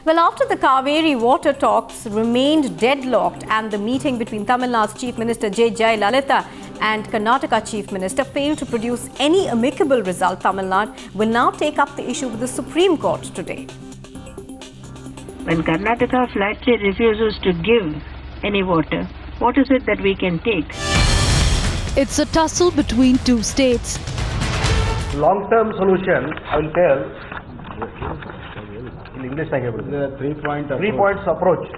Well, after the Kaveri water talks remained deadlocked and the meeting between Tamil Nadu's Chief Minister J. Jayalalitha and Karnataka Chief Minister failed to produce any amicable result, Tamil Nadu will now take up the issue with the Supreme Court today. When Karnataka flatly refuses to give any water, what is it that we can take? It's a tussle between two states. Long-term solution, I will tell, in English, the three-points approach.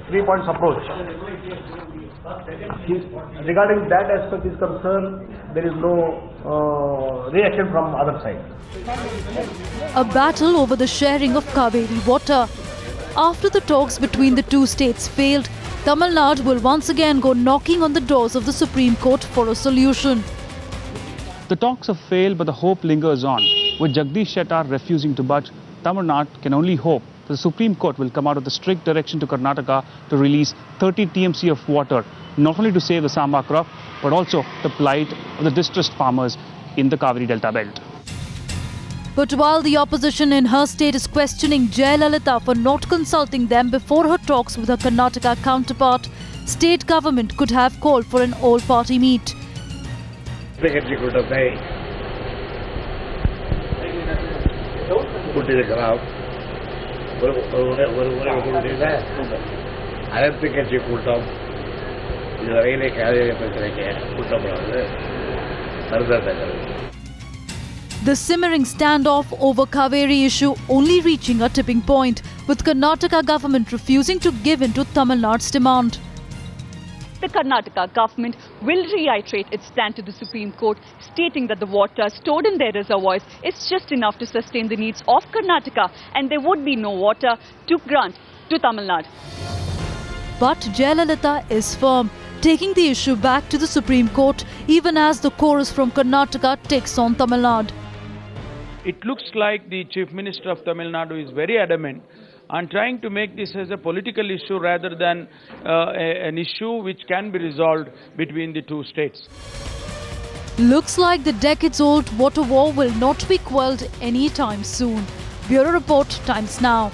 Regarding that aspect is concerned, there is no reaction from other side. A battle over the sharing of Kaveri water. After the talks between the two states failed, Tamil Nadu will once again go knocking on the doors of the Supreme Court for a solution. The talks have failed, but the hope lingers on. With Jagdish Shettar refusing to budge, Tamil Nadu can only hope the Supreme Court will come out with a strict direction to Karnataka to release 30 TMC of water, not only to save the Samba crop, but also the plight of the distressed farmers in the Kaveri Delta belt. But while the opposition in her state is questioning Jayalalitha for not consulting them before her talks with her Karnataka counterpart, state government could have called for an all-party meet. The simmering standoff over Kaveri issue only reaching a tipping point, with Karnataka government refusing to give in to Tamil Nadu's demand. The Karnataka government will reiterate its stand to the Supreme Court, stating that the water stored in their reservoirs is just enough to sustain the needs of Karnataka and there would be no water to grant to Tamil Nadu. But Jayalalitha is firm, taking the issue back to the Supreme Court even as the chorus from Karnataka takes on Tamil Nadu. It looks like the Chief Minister of Tamil Nadu is very adamant on trying to make this as a political issue rather than an issue which can be resolved between the two states. Looks like the decades-old water war will not be quelled anytime soon. Bureau Report, Times Now.